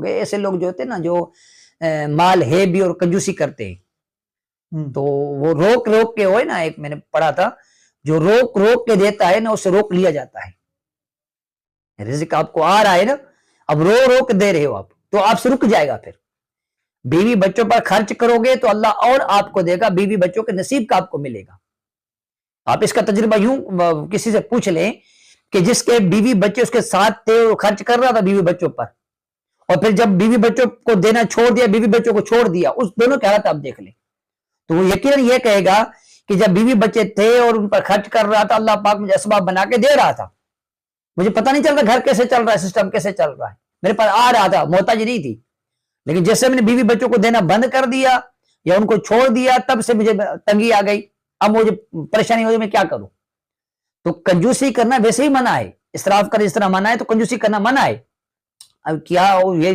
گے ایسے لوگ جو ہوتے ہیں نا جو مال ہے بھی اور کنجوسی کرتے ہیں تو وہ روک روک کے ہوئے نا، ایک میں نے پڑھا تھا جو روک روک کے دیتا ہے نا اسے روک لیا جاتا ہے. رزق آپ کو آ رہا ہے نا، اب رو رو کے دے رہے ہو آپ تو آپ سے رک جائے گا. پھر بیوی بچوں پر خرچ کرو گے تو اللہ اور آپ کو دے گا، بیوی بچوں کے نصیب کا آپ کو ملے گا. آپ اس کا تجربہ یوں کسی سے پوچھ لیں کہ جس کے بیوی بچے اس کے ساتھ تھے وہ خرچ کر رہا تھا بیوی بچوں پر، اور پھر جب بیوی بچوں کو دینا چھوڑ دیا، بیوی بچوں کو چھوڑ دیا، اس دونوں کے حالات آپ دیکھ لیں تو وہ یقیناً یہ کہے گا کہ جب بیوی بچے تھے اور ان پر خرچ کر رہا تھا اللہ پاک مجھے اسباب بنا کے دے رہا تھا، مجھے پتہ نہیں چل رہا گھر کیسے چل رہا ہے، سسٹم کیسے چل رہا ہے، میرے پاس آ رہا تھا، محتاج نہیں تھی. لیکن جیسے میں نے بیوی بچوں کو دینا بند کر دیا یا ان کو چھوڑ دیا تب سے مجھے تنگی آ گئی، اب مجھے پریشانی ہو گئی، میں کیا کروں. تو کنجوسی کرنا ویسے ہی منع ہے، اسراف کرنا اس طرح منع ہے تو کنجوسی کرنا منع ہے. اب کیا یہ